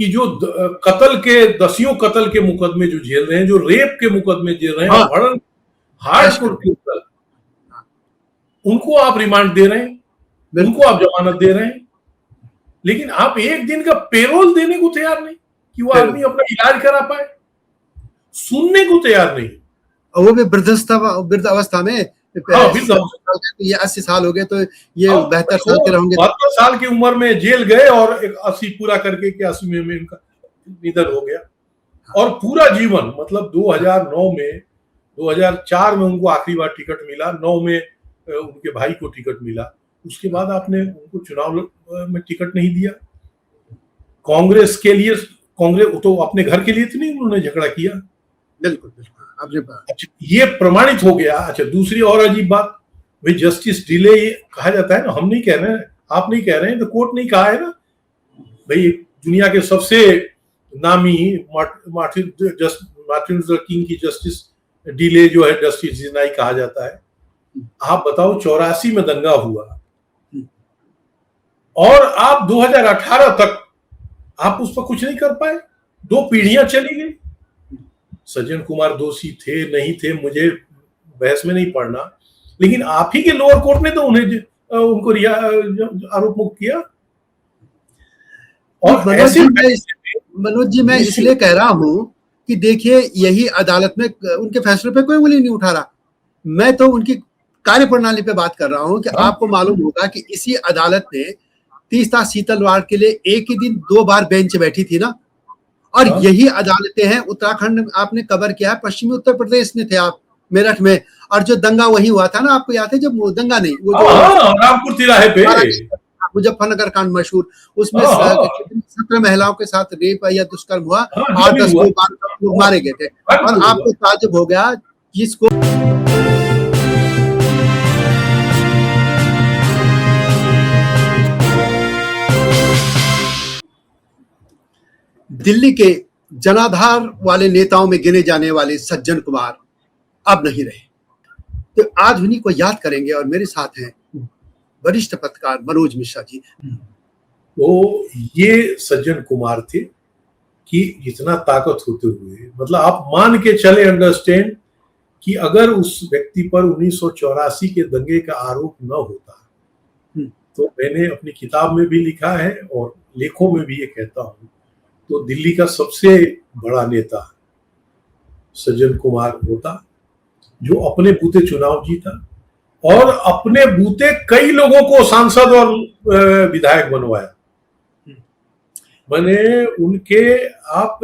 कि जो कत्ल के दसियों कत्ल के मुकदमे जो झेल रहे हैं, जो रेप के मुकदमे झेल रहे हैं, हाँ, हार्डकोर क्रिमिनल, उनको आप रिमांड दे रहे हैं, उनको आप जमानत दे रहे हैं, लेकिन आप एक दिन का पेरोल देने को तैयार नहीं कि वो आदमी अपना इलाज करा पाए, सुनने को तैयार नहीं। और वो भी वृद्ध अवस्था में। ये 80 साल हो गए तो ये 72 साल के रहेंगे। 72 साल की उम्र में जेल गए और 80 पूरा करके 81 में इनका निधन हो गया। और पूरा जीवन, मतलब 2009 में, 2004 में उनको आखिरी बार टिकट मिला, 9 में उनके भाई को टिकट मिला, उसके बाद आपने उनको चुनाव में टिकट नहीं दिया। कांग्रेस के लिए, कांग्रेस तो अपने घर के लिए तो नहीं उन्होंने झगड़ा किया। बिल्कुल। अच्छा, ये प्रमाणित हो गया। अच्छा, दूसरी और अजीब बात, भाई जस्टिस डिले कहा जाता है ना, हम नहीं कह रहे हैं, आप नहीं कह रहे हैं, तो कोर्ट नहीं कहा है ना भाई। दुनिया के सबसे नामी मार्टिन लूथर किंग की जस्टिस डिले जो है जस्टिस डिनाई कहा जाता है। आप बताओ, 84 में दंगा हुआ और आप 2018 तक आप उस पर कुछ नहीं कर पाए, 2 पीढ़ियां चली गई। सज्जन कुमार दोषी थे नहीं थे मुझे बहस में नहीं पड़ना, लेकिन आप ही के लोअर कोर्ट ने तो उनको आरोप मुक्त किया। और मनोज जी, मैं इसलिए कह रहा हूं कि देखिए, यही अदालत में उनके फैसले पे कोई उंगली नहीं उठा रहा। मैं तो उनकी कार्यप्रणाली पे बात कर रहा हूं कि आपको मालूम होगा कि इसी अदालत ने तीस्ता शीतलवाड़ के लिए एक ही दिन 2 बार बेंच बैठी थी ना। और यही अदालतें हैं, उत्तराखंड आपने कवर किया है, पश्चिमी उत्तर प्रदेश में थे आप, मेरठ में, और जो दंगा वही हुआ था ना, आपको याद है? जब दंगा नहीं, वो जो रामपुर तिराहे पे मुजफ्फरनगर कांड मशहूर, उसमें 17 महिलाओं के साथ रेप या दुष्कर्म हुआ, 8-10 लोग मारे गए थे। और आपको ताज्जुब हो गया, जिसको दिल्ली के जनाधार वाले नेताओं में गिने जाने वाले सज्जन कुमार अब नहीं रहे, तो आज उन्हीं को याद करेंगे। और मेरे साथ हैं वरिष्ठ पत्रकार मनोज मिश्रा जी। तो ये सज्जन कुमार थे कि इतना ताकत होते हुए, मतलब आप मान के चले, अंडरस्टैंड, कि अगर उस व्यक्ति पर 1984 के दंगे का आरोप न होता, तो मैंने अपनी किताब में भी लिखा है और लेखों में भी ये कहता हूं, तो दिल्ली का सबसे बड़ा नेता सज्जन कुमार होता, जो अपने बूते चुनाव जीता और अपने बूते कई लोगों को सांसद और विधायक बनवाया। मैंने उनके आप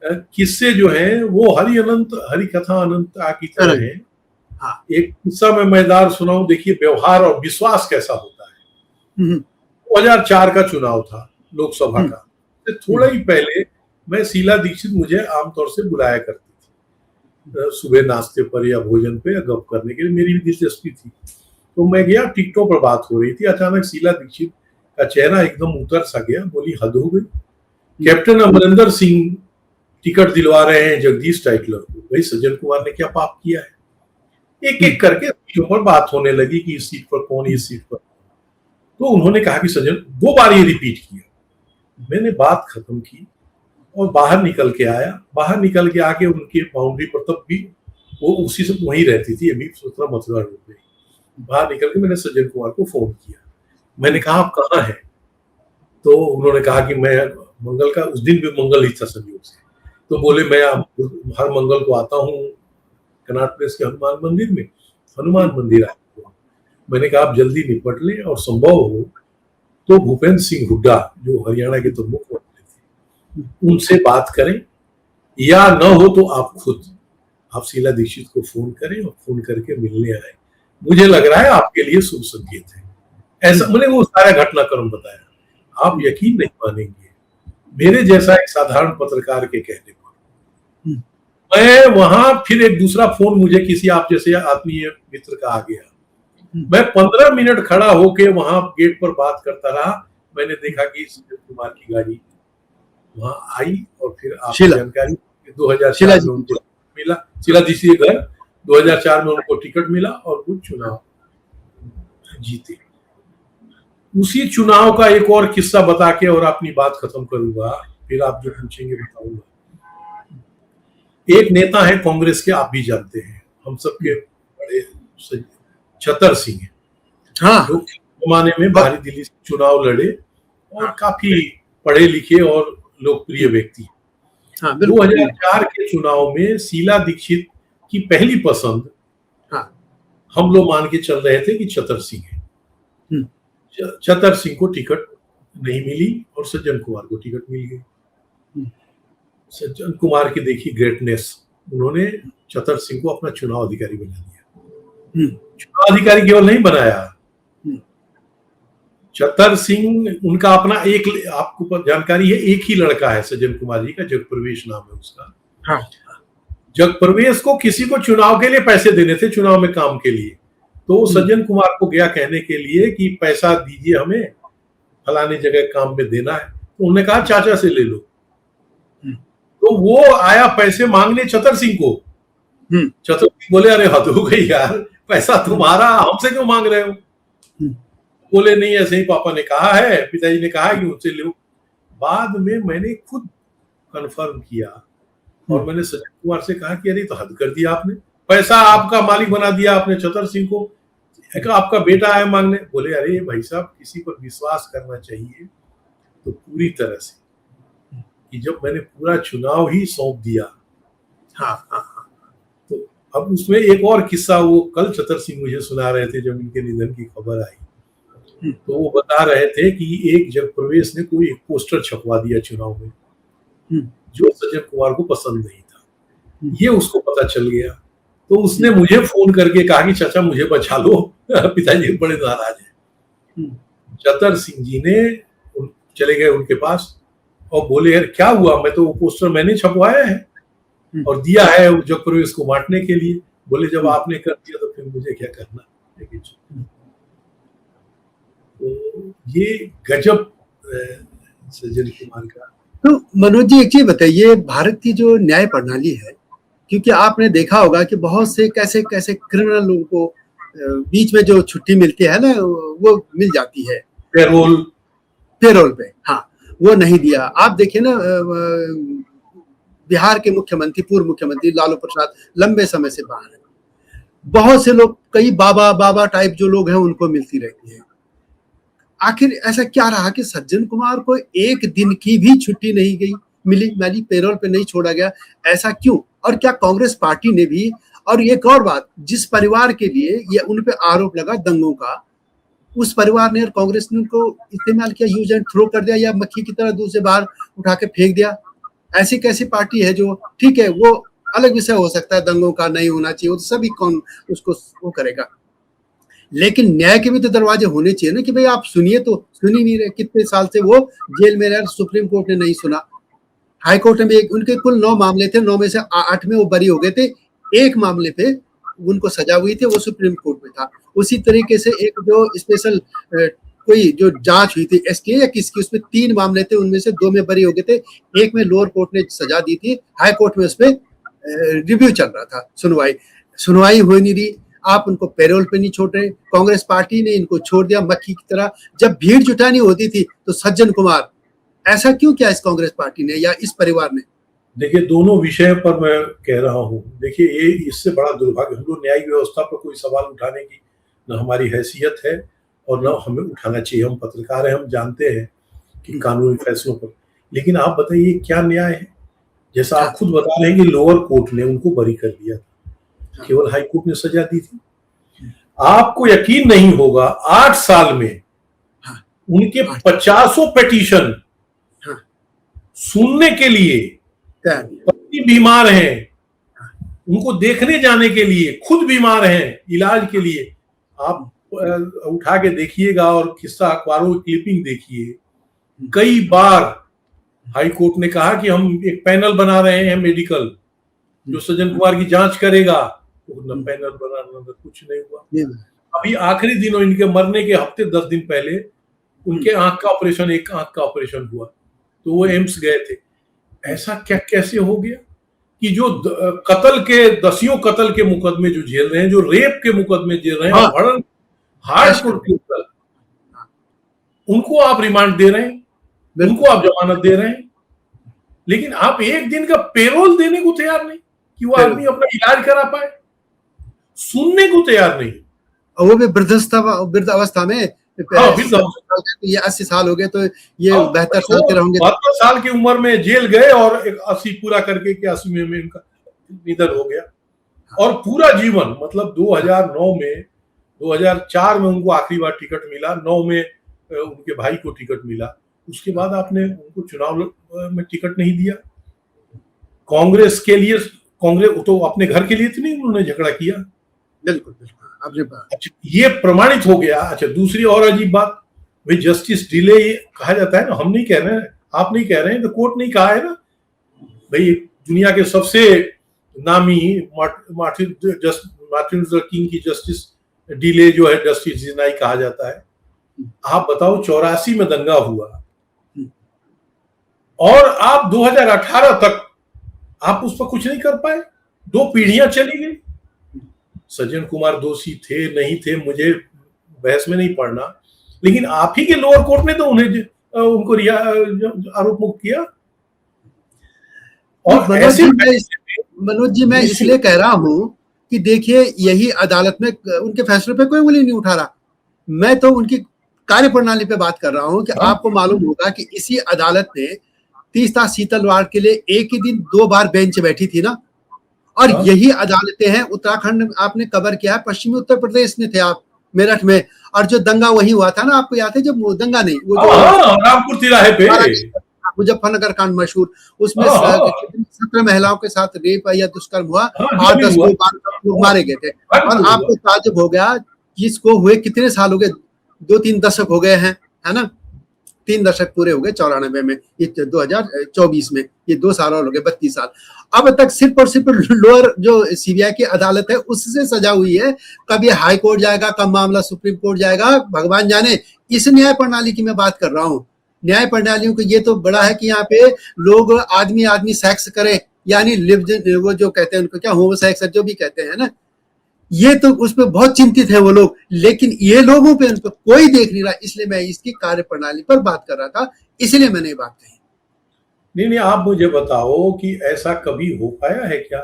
किस्से जो हैं वो हरि कथा अनंत की तरह है। एक किस्सा मैं मजेदार सुनाऊं, देखिए व्यवहार और विश्वास कैसा होता है। 2004 का चुनाव था लोकसभा का, थोड़ा ही पहले मैं शीला दीक्षित मुझे आमतौर से बुलाया करती थी सुबह नाश्ते पर या भोजन पे या गप करने के लिए, मेरी भी दिलचस्पी थी। तो मैं गया, टिकटों पर बात हो रही थी, अचानक शीला दीक्षित का चेहरा एकदम उतर सा गया, बोली हद हो गई, कैप्टन अमरिंदर सिंह टिकट दिलवा रहे हैं जगदीश टाइटलर को, भाई सज्जन कुमार ने क्या पाप किया है? एक एक करके सीटों पर बात होने लगी कि इस सीट पर कौन, इस सीट पर। तो उन्होंने कहा कि सज्जन, 2 बार ये रिपीट किया। मैंने बात खत्म की और बाहर निकल के आया। बाहर निकल के आके उनके बाउंड्री पर, तब भी वो उसी से वहीं रहती थी, अभी 17 मथुरा रोड पे। बाहर निकल के मैंने सज्जन कुमार को फोन किया। मैंने कहा आप कहाँ हैं? तो उन्होंने कहा कि मैं मंगल का, उस दिन भी मंगल ही था संयोग से, तो बोले मैं हर मंगल को आता हूँ कनॉट प्लेस के हनुमान मंदिर में, हनुमान मंदिर आया हूँ। मैंने कहा आप जल्दी निपट लें और संभव हो तो भूपेंद्र सिंह हुड्डा जो हरियाणा के तो मुख्यमंत्री थे, उनसे बात करें, या न हो तो आप खुद आप शीला दीक्षित को फोन करें और फोन करके मिलने आए। मुझे लग रहा है आपके लिए शुभ संकेत है। ऐसा मैंने वो सारा घटनाक्रम बताया। आप यकीन नहीं मानेंगे, मेरे जैसा एक साधारण पत्रकार के कहने पर मैं वहां, फिर एक दूसरा फोन मुझे किसी आप जैसे आत्मीय मित्र का आ गया। मैं 15 मिनट खड़ा होके वहां गेट पर बात करता रहा। मैंने देखा कि सज्जन कुमार की गाड़ी वहां आई और फिर आपको जानकारी 2004 में उनको मिला, शीला जी के घर 2004 में उनको टिकट मिला और वो चुनाव जीते। उसी चुनाव का एक और किस्सा बता के और अपनी बात खत्म करूंगा। फिर आप जो पूछेंगे बताऊंगा। एक नेता है कांग्रेस के, आप भी जानते हैं, हम सबके बड़े, छतर सिंह, हाँ, जो जमाने में बाहरी दिल्ली से चुनाव लड़े और काफी पढ़े लिखे और लोकप्रिय व्यक्ति। हाँ, 2004 के चुनाव में शीला दीक्षित की पहली पसंद हम लोग मान के चल रहे थे कि छतर सिंह है। छतर सिंह को टिकट नहीं मिली और सज्जन कुमार को टिकट मिल गई। सज्जन कुमार की देखी ग्रेटनेस, उन्होंने छतर सिंह को अपना चुनाव अधिकारी बना दिया। चुनाव अधिकारी केवल नहीं बनाया, छतर सिंह उनका अपना एक, आपको जानकारी है, एक ही लड़का है सज्जन कुमार जी का, जगप्रवेश नाम है उसका। हाँ। जगप्रवेश को किसी को चुनाव के लिए पैसे देने थे, चुनाव में काम के लिए, तो सज्जन कुमार को गया कहने के लिए कि पैसा दीजिए हमें, फलाने जगह काम में देना है। तो उन्होंने कहा चाचा से ले लो। तो वो आया पैसे मांगने छतर सिंह को। छतर सिंह बोले अरे हद हो गई यार, पैसा तुम्हारा, हमसे क्यों मांग रहे हो? बोले नहीं, ऐसे ही पापा ने कहा है, पिताजी ने कहा है कि उनसे लो। बाद में मैंने खुद कंफर्म किया और मैंने सज्जन कुमार से कहा कि अरे तो हद कर दिया आपने, पैसा आपका मालिक बना दिया आपने छतर सिंह को, आपका बेटा आया मांगने। बोले अरे भाई साहब, किसी पर विश्वास करना चाहिए तो पूरी तरह से, कि जब मैंने पूरा चुनाव ही सौंप दिया। तो अब उसमें एक और किस्सा, वो कल छतर सिंह मुझे सुना रहे थे जब इनके निधन की खबर आई, तो वो बता रहे थे कि एक जगप्रवेश ने कोई एक पोस्टर छपवा दिया चुनाव में जो सज्जन कुमार को पसंद नहीं था। ये उसको पता चल गया, तो उसने मुझे फोन करके कहा कि चाचा मुझे बचा लो, पिताजी बड़े नाराज हैं। छतर सिंह जी ने चले गए उनके पास और बोले यार क्या हुआ, मैं तो वो पोस्टर मैंने छपवाया है और दिया है जगप्रवेश को बांटने के लिए। बोले जब आपने कर दिया तो फिर मुझे क्या करना। लेकिन तो ये गजब सज्जन कुमार का। तो मनोज जी एक चीज बताइए, भारत की जो न्याय प्रणाली है, क्योंकि आपने देखा होगा कि बहुत से कैसे कैसे क्रिमिनल लोगों को बीच में जो छुट्टी मिलती है ना, वो मिल जाती है पेरोल पे। हाँ, वो नहीं दिया। आप देखिए ना, बिहार के मुख्यमंत्री, पूर्व मुख्यमंत्री लालू प्रसाद लंबे समय से बाहर है। बहुत से लोग, कई बाबा टाइप जो लोग हैं, उनको मिलती रहती है। आखिर ऐसा क्या रहा कि सज्जन कुमार को एक दिन की भी छुट्टी नहीं मिली, पेरोल पे नहीं छोड़ा गया? ऐसा क्यों? और क्या कांग्रेस पार्टी ने भी? और एक और बात, जिस परिवार के लिए ये उन पे आरोप लगा दंगों का, उस परिवार ने और कांग्रेस ने उनको इस्तेमाल किया, यूज एंड थ्रो कर दिया, या मक्खी की तरह दूर से बाहर उठा के फेंक दिया। ऐसी कैसी पार्टी है जो, ठीक है वो अलग विषय हो सकता है, दंगों का नहीं होना चाहिए, वो सभी कौन उसको वो करेगा, लेकिन न्याय के भी तो दरवाजे होने चाहिए ना, कि भाई आप सुनिए, तो सुन ही नहीं रहे। कितने साल से वो जेल में रहे, सुप्रीम कोर्ट ने नहीं सुना। हाई कोर्ट में उनके कुल 9 मामले थे, 9 में से 8 में वो बरी हो गए थे। एक मामले पे उनको सजा हुई थी, वो सुप्रीम कोर्ट में था। उसी तरीके से एक जो स्पेशल कोई जो जांच हुई थी एसटीए या किसकी, उसमें 3 मामले थे, उनमें से 2 में बरी हो गए थे, एक में लोअर कोर्ट ने सजा दी थी, हाई कोर्ट में उसमें रिव्यू चल रहा था, सुनवाई हो नहीं रही। आप उनको पेरोल पे नहीं छोड़ रहे, कांग्रेस पार्टी ने इनको छोड़ दिया मक्खी की तरह। जब भीड़ जुटानी होती थी तो सज्जन कुमार, ऐसा क्यों किया इस कांग्रेस पार्टी ने या इस परिवार ने? देखिए, दोनों विषय पर मैं कह रहा हूँ। देखिए, ये इससे बड़ा दुर्भाग्य, हम लोग न्यायिक व्यवस्था पर कोई सवाल उठाने की न हमारी हैसियत है और न हमें उठाना चाहिए। हम पत्रकार हैं, हम जानते हैं कि कानूनी फैसलों पर, लेकिन आप बताइए क्या न्याय है? जैसा आप खुद बता रहे हैं कि लोअर कोर्ट ने उनको बरी कर दिया, केवल हाई कोर्ट ने सजा दी थी। आपको यकीन नहीं होगा, 8 साल में उनके 50 पिटीशन सुनने के लिए, पत्नी बीमार हैं, उनको देखने जाने के लिए, खुद बीमार हैं इलाज के लिए। आप उठा के देखिएगा और किस्सा अखबारों की क्लिपिंग देखिए। कई बार हाई कोर्ट ने कहा कि हम एक पैनल बना रहे हैं मेडिकल, जो सज्जन कुमार की जांच करेगा, तो पैनल बनाना कुछ नहीं हुआ। अभी आखिरी दिनों, इनके मरने के हफ्ते 10 दिन पहले उनके आंख का ऑपरेशन, एक आंख का ऑपरेशन हुआ, तो वो एम्स गए थे। ऐसा क्या कैसे हो गया कि जो कत्ल के, दसियों कत्ल के मुकदमे जो झेल रहे हैं, जो रेप के मुकदमे झेल रहे हैं, हार्डकोर के ऊपर, उनको आप रिमांड दे रहे हैं, उनको आप जमानत दे रहे हैं। लेकिन आप एक दिन का पेरोल देने को तैयार नहीं कि वो आदमी अपना इलाज करा पाए, सुनने को तैयार नहीं। और वो भी वृद्ध अवस्था में, हाँ, ये 80 साल हो गए तो ये 72 साल के रहेंगे। 72 साल की उम्र में जेल गए और 80 पूरा करके 81 में उनका निधन हो गया। और पूरा जीवन मतलब 2009 में 2004 में उनको आखिरी बार टिकट मिला, 9 में उनके भाई को टिकट मिला, उसके बाद आपने उनको चुनाव में टिकट नहीं दिया। कांग्रेस के लिए, कांग्रेस तो अपने घर के लिए तो नहीं उन्होंने झगड़ा किया। बिल्कुल बिल्कुल, अच्छा, ये प्रमाणित हो गया। अच्छा, दूसरी और अजीब बात, भाई जस्टिस डिले कहा जाता है ना, हम नहीं कह रहे हैं, आप नहीं कह रहे हैं, तो कोर्ट नहीं कहा है ना भाई। दुनिया के सबसे नामी मार्टिन लूथर किंग की जस्टिस डिले जो है जस्टिस डिनाई कहा जाता है। आप बताओ 84 में दंगा हुआ और आप 2018 तक आप उस पर कुछ नहीं कर पाए, 2 पीढ़ियां चली गई। सज्जन कुमार दोषी थे नहीं थे मुझे बहस में नहीं पड़ना, लेकिन आप ही के लोअर कोर्ट ने तो उनको आरोप मुक्त किया। और मनोज जी मैं इसलिए कह रहा हूं कि देखिए यही अदालत में उनके फैसलों पे कोई उंगली नहीं उठा रहा। मैं तो उनकी कार्यप्रणाली पे बात कर रहा हूं कि आपको मालूम होगा कि इसी अदालत ने तीस्ता सीतलवाड़ के लिए एक ही दिन 2 बार बेंच बैठी थी ना। और यही अदालतें हैं, उत्तराखंड आपने कवर किया है, पश्चिमी उत्तर प्रदेश में थे आप, मेरठ में, और जो दंगा वही हुआ था ना, आपको याद है, जब दंगा नहीं, वो जो रामपुर तिराहे पे मुजफ्फरनगर कांड मशहूर, उसमें 17 महिलाओं के साथ रेप या दुष्कर्म हुआ, 8-10 लोग मारे गए थे। और आपको ताज्जुब हो गया, जिसको हुए कितने साल हो गए, 2-3 दशक हो गए हैं, है ना, 3 दशक पूरे हो गए 94 में, ये 2024 में, ये 2 साल और हो गए, 32 साल। अब तक सिर्फ और सिर्फ लोअर जो सीबीआई की अदालत है उससे सजा हुई है। कब ये हाई कोर्ट जाएगा, कब मामला सुप्रीम कोर्ट जाएगा, भगवान जाने। इस न्याय प्रणाली की मैं बात कर रहा हूँ। न्याय प्रणालियों को ये तो बड़ा है कि यहाँ पे लोग आदमी सेक्स करें, यानी वो जो कहते हैं उनको क्या, होमोसेक्स जो भी कहते हैं ना, ये तो उस पर बहुत चिंतित है वो लोग, लेकिन ये लोगों पे उन पर कोई देख नहीं रहा। इसलिए मैं इसकी कार्यप्रणाली पर बात कर रहा था, इसलिए मैंने ये बात कही। नहीं, आप मुझे बताओ कि ऐसा कभी हो पाया है क्या?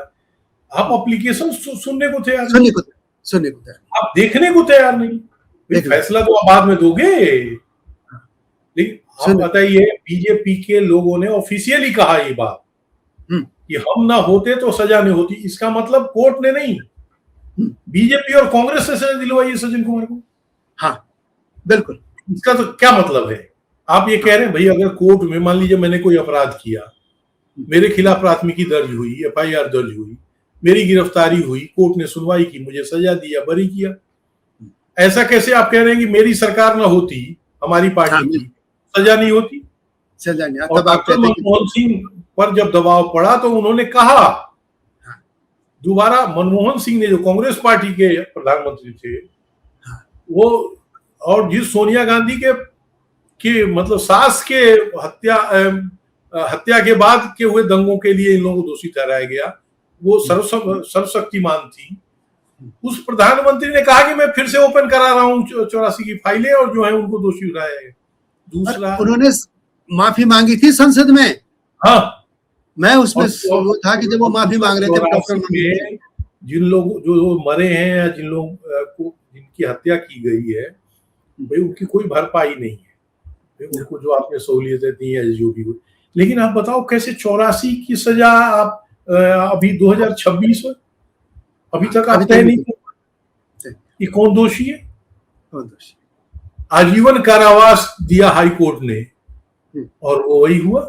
आप एप्लीकेशन सुनने को तैयार नहीं, सुनने को तैयार, आप देखने को तैयार नहीं। फैसला तो आप बाद में दोगे, लेकिन आप बताइए, बीजेपी के लोगों ने ऑफिशियली कहा ये बात कि हम ना होते तो सजा नहीं होती। इसका मतलब कोर्ट ने नहीं, बीजेपी और कांग्रेस से सजा दिलवाई है सज्जन कुमार को। हाँ बिल्कुल, इसका तो क्या मतलब है? आप ये कह रहे हैं भाई, अगर कोर्ट में मान लीजिए मैंने कोई अपराध किया, मेरे खिलाफ प्राथमिकी दर्ज हुई, एफआईआर दर्ज हुई, मेरी गिरफ्तारी हुई, कोर्ट ने सुनवाई की, मुझे सजा दिया, बरी किया, ऐसा कैसे आप कह रहे हैं कि मेरी सरकार ना होती, हमारी पार्टी की सजा नहीं होती? सजा नहीं। और डॉक्टर मनमोहन सिंह पर जब दबाव पड़ा तो उन्होंने कहा दोबारा, मनमोहन सिंह ने, जो कांग्रेस पार्टी के प्रधानमंत्री थे, वो, और जिस सोनिया गांधी के मतलब सास के हत्या के बाद के हुए दंगों के लिए इन लोगों को दोषी ठहराया गया, वो सर्वशक्तिमान थी, उस प्रधानमंत्री ने कहा कि मैं फिर से ओपन करा रहा हूं 84 की फाइलें, और जो है उनको दोषी ठहराया गया। दूसरा, उन्होंने माफी मांगी थी संसद में। हाँ, मैं उसमें वो था कि जब वो माफी मांग रहे थे, डॉक्टर जिन लोग जो मरे हैं या जिन लोग को जिनकी हत्या की गई है, भाई उनकी कोई भरपाई नहीं है, उनको जो आपने सहूलियतें दी है जो भी हुई। लेकिन आप बताओ कैसे 84 की सजा आप अभी 2026 में अभी तक आप तय नहीं कि कौन दोषी है? आजीवन कारावास दिया हाई कोर्ट ने, और वो वही हुआ।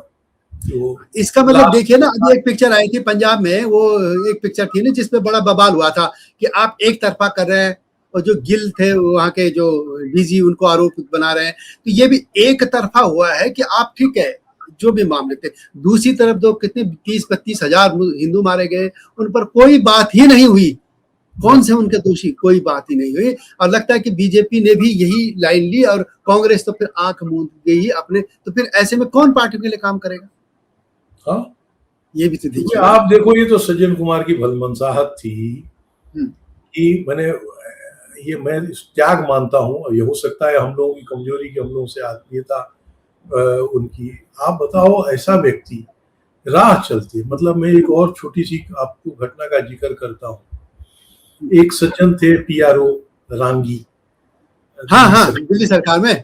तो इसका मतलब देखिए ना, अभी एक पिक्चर आई थी पंजाब में, वो एक पिक्चर थी ना जिसमें बड़ा बवाल हुआ था कि आप एक तरफा कर रहे हैं, और जो गिल थे वहां के जो डीजी उनको आरोपित बना रहे हैं। तो ये भी एक तरफा हुआ है कि आप ठीक है जो भी मामले थे, दूसरी तरफ जो कितने 30-32 हजार हिंदू मारे गए, उन पर कोई बात ही नहीं हुई। कौन से उनके दोषी, कोई बात ही नहीं हुई। और लगता है कि बीजेपी ने भी यही लाइन ली, और कांग्रेस तो फिर आंख मूंद गई अपने। तो फिर ऐसे में कौन पार्टी के लिए काम करेगा? हाँ, ये भी तो देखिए। आप देखो, ये तो सज्जन कुमार की भलमनसाहत थी कि मैं त्याग मानता हूँ। ये हो सकता है हम लोगों की कमजोरी की, हम लोगों से आत्मीयता उनकी। आप बताओ, ऐसा व्यक्ति राह चलते। मतलब मैं एक और छोटी सी आपको घटना का जिक्र करता हूँ। एक सज्जन थे PRO रांगी, हाँ दिल्ली हाँ, सरकार, दिल्ली सरकार में।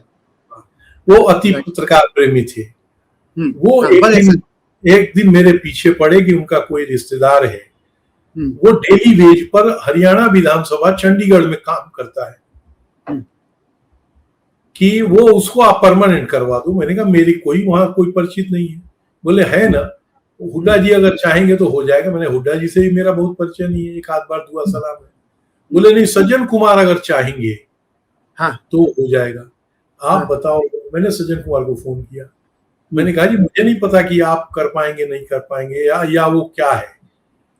वो अति पत्रकार प्रेमी थे। वो हाँ, बड़े एक दिन मेरे पीछे पड़े कि उनका कोई रिश्तेदार है, हम्म, वो डेली वेज पर हरियाणा विधानसभा चंडीगढ़ में काम करता है, कि वो उसको आप परमानेंट करवा दो। मैंने कहा मेरी कोई वहां कोई परिचित नहीं है। बोले है ना, हुड्डा जी अगर चाहेंगे तो हो जाएगा। मैंने हुड्डा जी से भी मेरा बहुत परिचय नहीं है, एक आध बार दुआ सलाम है। बोले नहीं, सज्जन कुमार अगर चाहेंगे हाँ तो हो जाएगा, आप हाँ, बताओ। मैंने सज्जन कुमार को फोन किया, मैंने कहा जी मुझे नहीं पता कि आप कर पाएंगे नहीं कर पाएंगे या वो क्या है,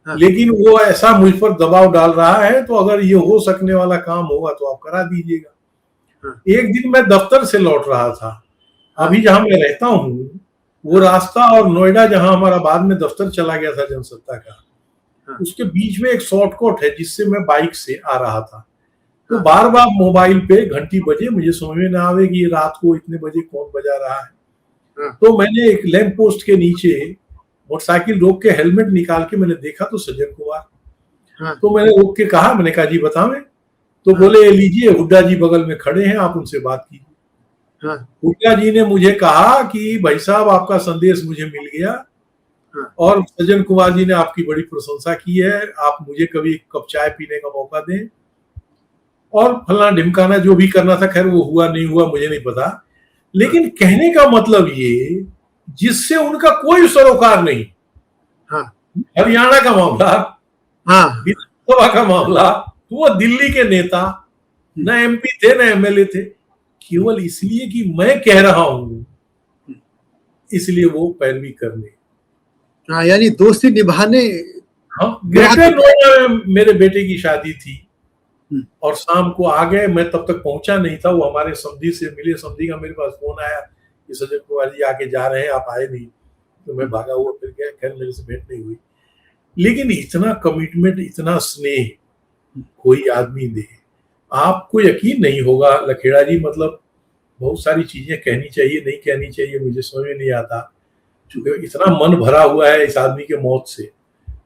हाँ, लेकिन वो ऐसा मुझ पर दबाव डाल रहा है, तो अगर ये हो सकने वाला काम होगा तो आप करा दीजिएगा। हाँ, एक दिन मैं दफ्तर से लौट रहा था, हाँ, अभी जहां मैं रहता हूँ वो रास्ता और नोएडा जहां हमारा बाद में दफ्तर चला गया था जनसत्ता का, हाँ, उसके बीच में एक शॉर्टकट है जिससे मैं बाइक से आ रहा था। तो हाँ, बार बार मोबाइल पे घंटी बजे, मुझे समझ में ना आवे कि ये रात को इतने बजे कौन बजा रहा है। हाँ, तो मैंने एक लैंप पोस्ट के नीचे मोटरसाइकिल रोक के हेलमेट निकाल के मैंने देखा तो सज्जन कुमार। हाँ, तो मैंने रोक के कहा, मैंने कहा जी बतावें। तो हाँ, बोले लीजिए, हुड्डा जी बगल में खड़े हैं, आप उनसे बात कीजिए। हाँ, हुड्डा जी ने मुझे कहा कि भाई साहब आपका संदेश मुझे मिल गया हाँ, और सज्जन कुमार जी ने आपकी बड़ी प्रशंसा की है, आप मुझे कभी एक कप चाय पीने का मौका दें, और फलना ढिमकाना जो भी करना था। खैर वो हुआ नहीं हुआ मुझे नहीं पता, लेकिन कहने का मतलब ये, जिससे उनका कोई सरोकार नहीं, हाँ, हरियाणा का मामला, हाँ, विधानसभा का मामला, तो वो दिल्ली के नेता, न MP थे न MLA थे, केवल इसलिए कि मैं कह रहा हूं इसलिए वो पैरवी करने। हाँ, यानी दोस्ती निभाने। हाँ, ग्रेटर नोएडा में मेरे बेटे की शादी थी और शाम को आ गए, मैं तब तक पहुंचा नहीं था, वो हमारे समधी से मिले, समधी का मेरे पास फोन आया कि सज्जन कुमार जी आके जा रहे हैं, आप आए नहीं। तो मैं भागा हुआ फिर गया, खैर मेरे से भेंट नहीं हुई। लेकिन इतना कमिटमेंट, इतना स्नेह कोई आदमी दे, आपको यकीन नहीं होगा लखेड़ा जी। मतलब बहुत सारी चीजें कहनी चाहिए नहीं कहनी चाहिए मुझे समझ में नहीं आता, क्योंकि इतना मन भरा हुआ है इस आदमी के मौत से।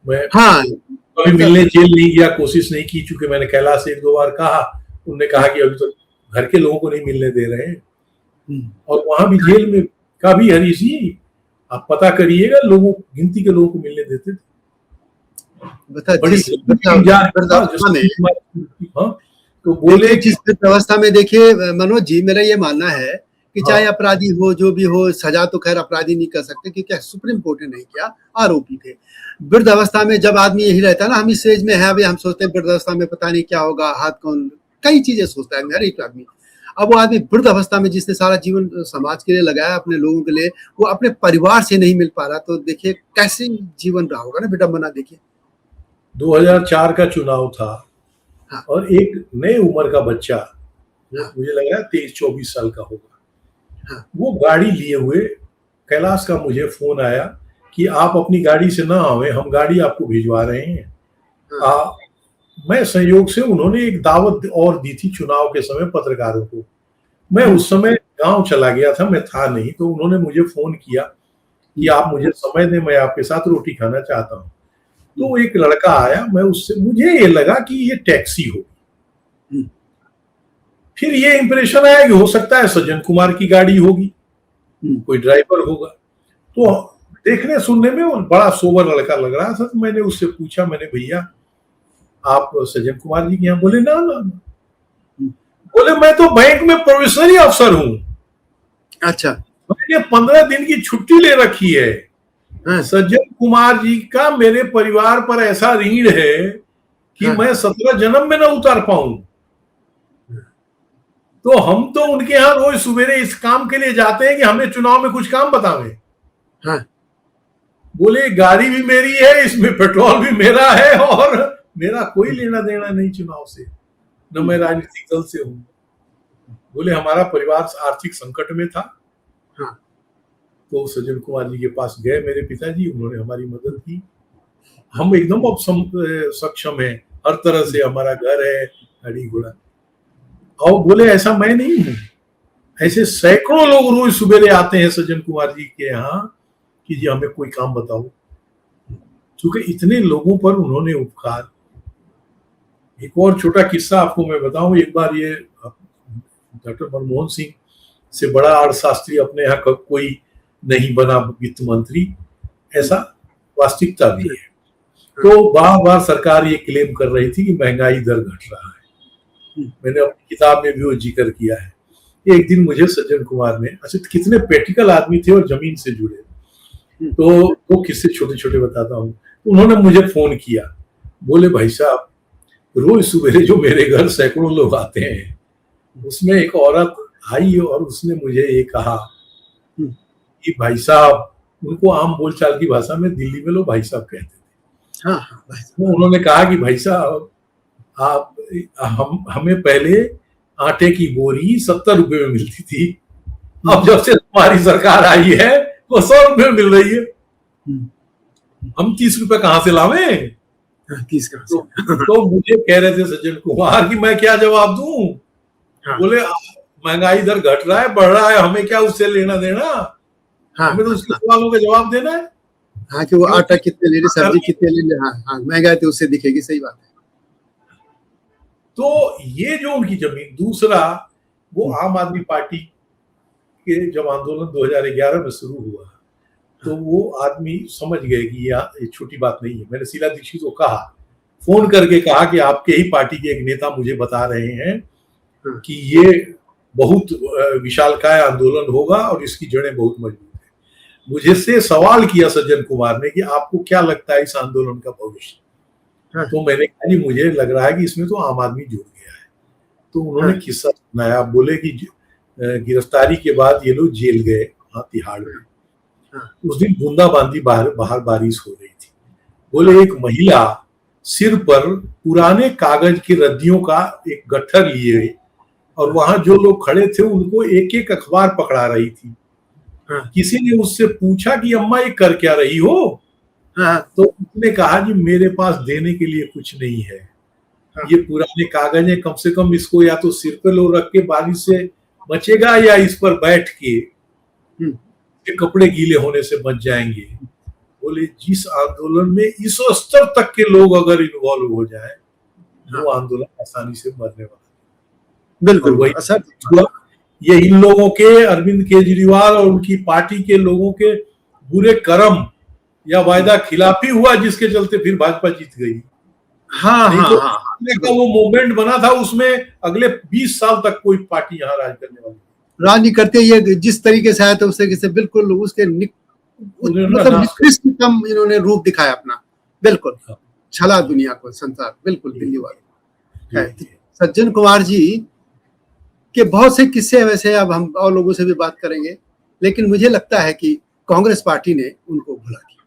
मैं हाँ, कभी मिलने जेल नहीं गया, कोशिश नहीं की, चूंकि मैंने कैलाश से एक दो बार कहा, उन्होंने कहा कि अभी तो घर के लोगों को नहीं मिलने दे रहे हैं, और वहां भी जेल में का भी हरीश जी आप पता करिएगा, लोगों गिनती के लोगों को मिलने देते थे। बता बड़ी जिस हाँ, तो बोले जिस व्यवस्था में देखिए मनोज जी, मेरा ये मानना है कि चाहे हाँ, अपराधी हो जो भी हो, सजा तो खैर अपराधी नहीं कर सकते, क्योंकि सुप्रीम कोर्ट ने नहीं किया, आरोपी थे। वृद्ध अवस्था में जब आदमी यही रहता है ना, हम इस एज में है, अभी हम सोचते हैं वृद्ध अवस्था में पता नहीं क्या होगा, हाथ कौन, कई चीजें सोचता है हर एक आदमी। अब वो आदमी वृद्ध अवस्था में जिसने सारा जीवन समाज के लिए लगाया, अपने लोगों के लिए, वो अपने परिवार से नहीं मिल पा रहा, तो देखिए कैसे जीवन रहा होगा ना विडंबना। देखिए 2004 का चुनाव था, हाँ, और एक नए उम्र का बच्चा, हाँ, मुझे लग रहा है 23-24 साल का होगा, हाँ, वो गाड़ी लिए हुए, कैलाश का मुझे फोन आया कि आप अपनी गाड़ी से ना आवे, हम गाड़ी आपको भिजवा रहे हैं। हाँ, मैं संयोग से, उन्होंने एक दावत और दी थी चुनाव के समय पत्रकारों को, मैं उस समय गांव चला गया था, मैं था नहीं, तो उन्होंने मुझे फोन किया कि आप मुझे समय दें, मैं आपके साथ रोटी खाना चाहता हूं। तो एक लड़का आया, मैं उससे, मुझे ये लगा कि ये टैक्सी होगी, फिर ये इंप्रेशन आया कि हो सकता है सज्जन कुमार की गाड़ी होगी, कोई ड्राइवर होगा। तो देखने सुनने में वो बड़ा सोबर लड़का लग रहा था, तो मैंने उससे पूछा, मैंने भैया आप सज्जन कुमार जी के यहाँ? बोले ना ना ना। बोले मैं तो बैंक में प्रोबेशनरी अफसर हूं, अच्छा, मैंने 15 दिन की छुट्टी ले रखी है, हाँ, सज्जन कुमार जी का मेरे परिवार पर ऐसा ऋण है कि हाँ, मैं 17 जन्म में न उतार पाऊं। तो हम तो उनके यहाँ रोज सवेरे इस काम के लिए जाते हैं कि हमें चुनाव में कुछ काम बतावें। हाँ, बोले गाड़ी भी मेरी है, इसमें पेट्रोल भी मेरा है, और मेरा कोई लेना देना नहीं चुनाव से, न मैं राजनीतिक दल से हूं। बोले हमारा परिवार आर्थिक संकट में था, हाँ, तो सज्जन कुमार जी के पास गए मेरे पिताजी, उन्होंने हमारी मदद की, हम एकदम अब सक्षम है, हर तरह से हमारा घर है, गाड़ी घोड़ा। और बोले ऐसा मैं नहीं हूं, ऐसे सैकड़ों लोग रोज सुबेरे आते हैं सज्जन कुमार जी के यहाँ, कि जी हमें कोई काम बताओ, क्योंकि इतने लोगों पर उन्होंने उपकार। एक और छोटा किस्सा आपको मैं बताऊं, एक बार ये डॉक्टर मनमोहन सिंह से बड़ा अर्थशास्त्री अपने यहाँ कोई नहीं बना वित्त मंत्री, ऐसा वास्तविकता भी है। तो बार बार सरकार ये क्लेम कर रही थी कि महंगाई दर घट रहा है। मैंने अपनी किताब में भी वो जिक्र किया है। एक दिन मुझे सज्जन कुमार ने, अच्छा कितने प्रैक्टिकल आदमी थे और जमीन से जुड़े, तो वो किस्से छोटे छोटे बताता हूँ। उन्होंने मुझे फोन किया, बोले भाई साहब रोज सवेरे जो मेरे घर सैकड़ों लोग आते हैं, उसमें एक औरत आई और उसने मुझे ये कहा कि भाई साहब, उनको आम बोलचाल की भाषा में दिल्ली में लोग भाई साहब कहते थे। तो उन्होंने कहा कि भाई साहब आप हमें पहले आटे की बोरी 70 रुपए में मिलती थी, अब जब से तुम्हारी सरकार आई है वो 100 रुपए में मिल रही है, हम 30 रुपए कहां से लावे? तो मुझे कह रहे थे सज्जन कुमार कि मैं क्या जवाब दूं? बोले महंगाई दर घट रहा है, बढ़ रहा है, हमें क्या उससे लेना देना, हमें तो उसके सवालों का जवाब देना है। हाँ, कि वो आटा कितने ले रहे, सब्जी कितने ले रहे, हाँ महंगाई तो उससे दिखेगी, सही बात है। तो ये जो उनकी जमीन, दूसरा वो आम आदमी पार्टी के जब आंदोलन 2011 में शुरू हुआ, तो वो आदमी समझ गए कि ये छोटी बात नहीं है। मैंने शीला दीक्षित को कहा, फोन करके कहा कि आपके ही पार्टी के एक नेता मुझे बता रहे हैं कि ये बहुत विशालकाय आंदोलन होगा और इसकी जड़ें बहुत मजबूत है। मुझे से सवाल किया सज्जन कुमार ने कि आपको क्या लगता है इस आंदोलन का भविष्य? तो मैंने कहा जी मुझे लग रहा है कि इसमें तो आम आदमी जुड़ गया है। तो उन्होंने किस्सा सुनाया, बोले कि गिरफ्तारी के बाद ये लोग जेल गए वहां तिहाड़ में। उस दिन बूंदाबांदी बाहर बारिश हो रही थी। बोले एक महिला सिर पर पुराने कागज की रद्दियों का एक गट्ठर लिए और वहां जो लोग खड़े थे उनको एक एक अखबार पकड़ा रही थी। किसी ने उससे पूछा कि अम्मा ये कर क्या रही हो? तो उसने कहा जी मेरे पास देने के लिए कुछ नहीं है, ये पुराने कागज है, कम से कम इसको या तो सिर पे लो रख के बारिश से बचेगा या इस पर बैठ के कपड़े गीले होने से बच जाएंगे। बोले जिस आंदोलन में इस स्तर तक के लोग अगर इन्वॉल्व हो जाए, वो आंदोलन आसानी से मरने वाला। बिल्कुल वही ये इन लोगों के, अरविंद केजरीवाल और उनकी पार्टी के लोगों के बुरे कर्म या वायदा खिलाफी हुआ, जिसके चलते फिर भाजपा जीत गई। तो वो मूवमेंट बना था, उसमें अगले 20 साल तक कोई पार्टी यहाँ राज करने वाली राज नहीं करते। ये जिस तरीके से आया था उस तरीके से बिल्कुल उसके मतलब निकृष्टतम इन्होंने रूप दिखाया अपना, बिल्कुल छला दुनिया को, संसार, बिल्कुल दिल्ली वाले। सज्जन कुमार जी के बहुत से किस्से वैसे, अब हम और लोगों से भी बात करेंगे, लेकिन मुझे लगता है कि कांग्रेस पार्टी ने उनको भुला दिया।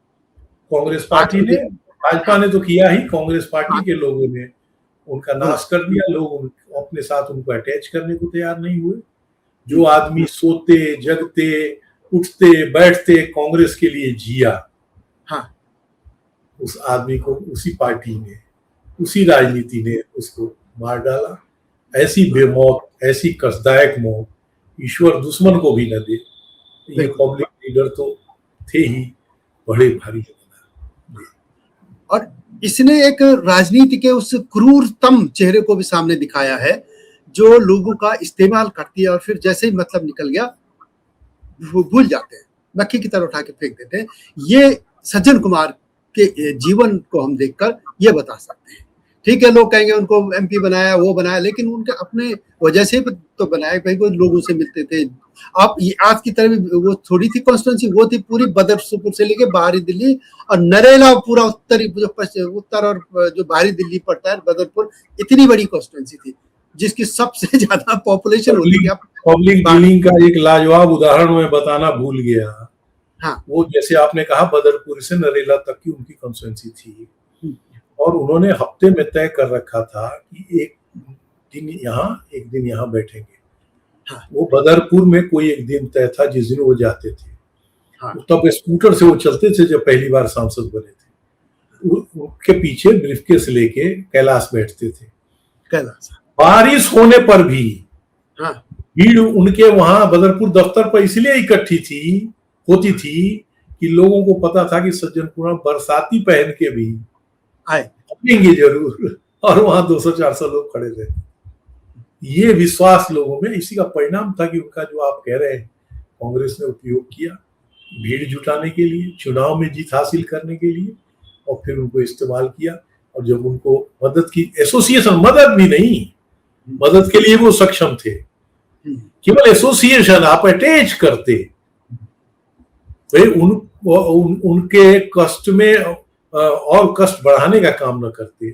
कांग्रेस पार्टी ने, भाजपा ने तो किया ही, कांग्रेस पार्टी के लोगों ने उनका नाश कर दिया। लोग अपने साथ उनको अटैच करने को तैयार नहीं हुए। जो आदमी सोते जगते उठते बैठते कांग्रेस के लिए जिया, उस आदमी को उसी पार्टी ने, उसी राजनीति ने उसको मार डाला। ऐसी बेमौत, ऐसी कष्टदायक मौत ईश्वर दुश्मन को भी न दे। ये पब्लिक लीडर तो थे ही बड़े भारी। और इसने एक राजनीति के उस क्रूरतम चेहरे को भी सामने दिखाया है, जो लोगों का इस्तेमाल करती है और फिर जैसे ही मतलब निकल गया वो भूल जाते हैं, मक्खी की तरह उठा के फेंक देते हैं। ये सज्जन कुमार के जीवन को हम देखकर ये बता सकते हैं। ठीक है, लोग कहेंगे उनको एमपी बनाया, वो बनाया, लेकिन उनके अपने वजह से तो बनाया, कहीं वो लोगों से मिलते थे। आप आज की तरह वो थोड़ी थी कॉन्स्टिट्यूंसी, वो थी पूरी बदरपुर से लेके बाहरी दिल्ली और नरेला पूरा उत्तरी जो उत्तर और जो बाहरी दिल्ली पड़ता है बदरपुर, इतनी बड़ी कॉन्स्टिट्यूंसी थी जिसकी सबसे ज्यादा पॉपुलेशन होती है। पब्लिक डीलिंग का एक लाजवाब उदाहरण मैं बताना भूल गया। वो जैसे आपने कहा बदरपुर से नरेला तक की उनकी कॉन्स्टिट्यूंसी थी और उन्होंने हफ्ते में तय कर रखा था कि एक दिन यहाँ एक दिन यहाँ बैठेंगे। वो बदरपुर में कोई एक दिन तय था जिस दिन वो जाते थे। तब स्कूटर से वो चलते थे जब पहली बार सांसद बने थे। उनके पीछे ब्रीफकेस लेके कैलाश बैठते थे। कैलाश बारिश होने पर भी भीड़ उनके वहां बदरपुर दफ्तर पर इसलिए इकट्ठी होती थी कि लोगों को पता था कि सज्जन कुमार बरसाती पहन के भी आएंगे जरूर, और वहां 200-400 लोग खड़े थे। ये विश्वास लोगों में, इसी का परिणाम था कि उनका जो आप कह रहे हैं कांग्रेस ने उपयोग किया भीड़ जुटाने के लिए, चुनाव में जीत हासिल करने के लिए, और फिर उनको इस्तेमाल किया। और जब उनको मदद की, एसोसिएशन, मदद भी नहीं, मदद के लिए वो सक्षम थे, केवल एसोसिएशन आप अटैच करते भाई, उनके कष्ट में और कष्ट बढ़ाने का काम न करते,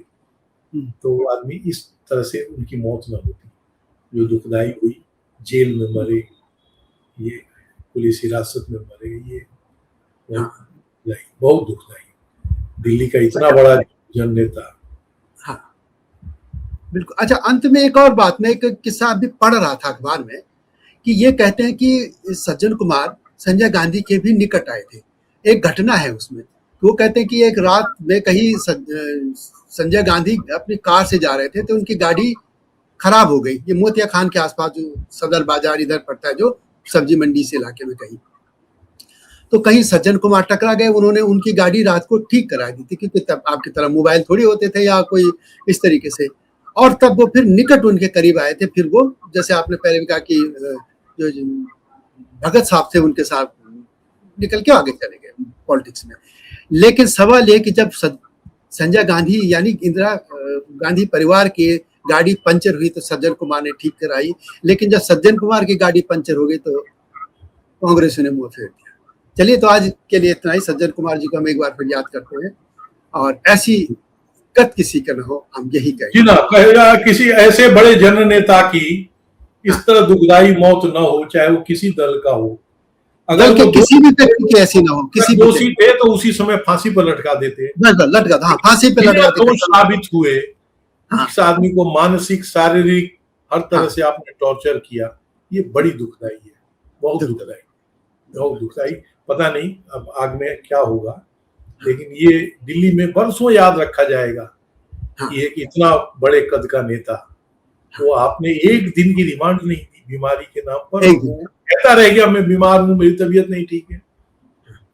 तो आदमी इस तरह से उनकी मौत न होती, जो दुखदाई हुई। जेल में मरे, ये पुलिस हिरासत में मरे, ये बहुत दुखदाई। दिल्ली का इतना बड़ा जननेता। हाँ बिल्कुल। अच्छा, अंत में एक और बात, मैं एक किस्सा अभी पढ़ रहा था अखबार में कि ये कहते हैं कि सज्जन कुमार संजय गांधी के भी निकट आए थे। एक घटना है उसमें, वो कहते हैं कि एक रात में कहीं संजय गांधी अपनी कार से जा रहे थे, तो उनकी गाड़ी खराब हो गई। ये मोतिया खान के आसपास जो सदर बाजार इधर पड़ता है, जो सब्जी मंडी से इलाके में कहीं, तो कहीं सज्जन कुमार टकरा गए। उन्होंने उनकी गाड़ी रात को ठीक करा दी थी, क्योंकि तब आपकी तरह मोबाइल थोड़ी होते थे या कोई इस तरीके से। और तब वो फिर निकट उनके करीब आए थे। फिर वो, जैसे आपने पहले भी कहा कि जो भगत साहब थे, उनके साथ निकल के आगे चले गए पॉलिटिक्स में। लेकिन सवाल ये कि जब संजय गांधी यानी इंदिरा गांधी परिवार की गाड़ी पंचर हुई तो सज्जन कुमार ने ठीक कराई, लेकिन जब सज्जन कुमार की गाड़ी पंचर हो गई तो कांग्रेस ने मुंह फेर दिया। चलिए, तो आज के लिए इतना ही। सज्जन कुमार जी को हम एक बार फिर याद करते हैं, और ऐसी कत किसी का न हो, हम यही कहेंगे ना, कहेगा किसी ऐसे बड़े जननेता की इस तरह दुखदाई मौत न हो, चाहे वो किसी दल का हो। अगर वो किसी भी व्यक्ति की ऐसी ना हो, किसी दोषी थे तो उसी समय फांसी पर लटका देते, लटका, हाँ, फांसी पर लटकाते। तो साबित हुए इस आदमी को मानसिक, शारीरिक, हर तरह से आपने टॉर्चर किया। ये बड़ी दुखदाई है, बहुत दुखदाई, बहुत दुखदाई। पता नहीं अब आग में क्या होगा, लेकिन ये दिल्ली में बरसों याद रखा जाएगा कि एक इतना बड़े कद का नेता, वो आपने एक दिन की रिमांड नहीं दी बीमारी के नाम पर, वो कहता रह गया मैं बीमार हूं, मेरी तबीयत नहीं ठीक है,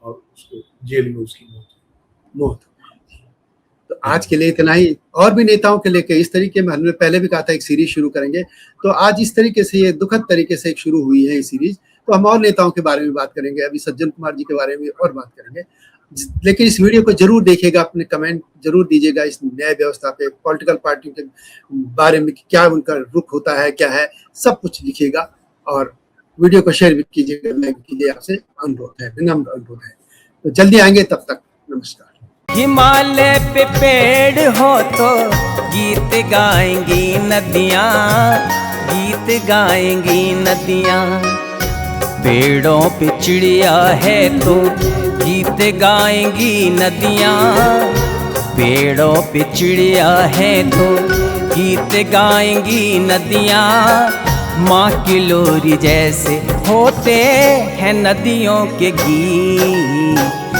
और उसको जेल में उसकी मौत। तो आज के लिए इतना ही। और भी नेताओं के लेके इस तरीके में, हमने पहले भी कहा था एक सीरीज शुरू करेंगे, तो आज इस तरीके से, ये दुखद तरीके से एक शुरू हुई है ये सीरीज। तो हम और नेताओं के बारे में बात करेंगे, अभी सज्जन कुमार जी के बारे में और बात करेंगे। लेकिन इस वीडियो को जरूर देखिएगा, अपने कमेंट जरूर दीजिएगा इस न्याय व्यवस्था पे, पॉलिटिकल पार्टियों के बारे में क्या उनका रुख होता है, क्या है, सब कुछ लिखिएगा। और वीडियो को शेयर भी कीजिएगा, मैं कीजिए आपसे अनुरोध है, विनम्र अनुरोध है। तो जल्दी आएंगे, तब तक नमस्कार। हिमालय पे पेड़ हो तो गीत गाएंगी नदियाँ, गीत गाएंगी नदियाँ। पेड़ों पे चिड़िया है तो गीत गाएंगी नदियाँ, पेड़ों पे चिड़िया है तो गीत गाएंगी नदियाँ। माँ की लोरी जैसे होते हैं नदियों के गीत,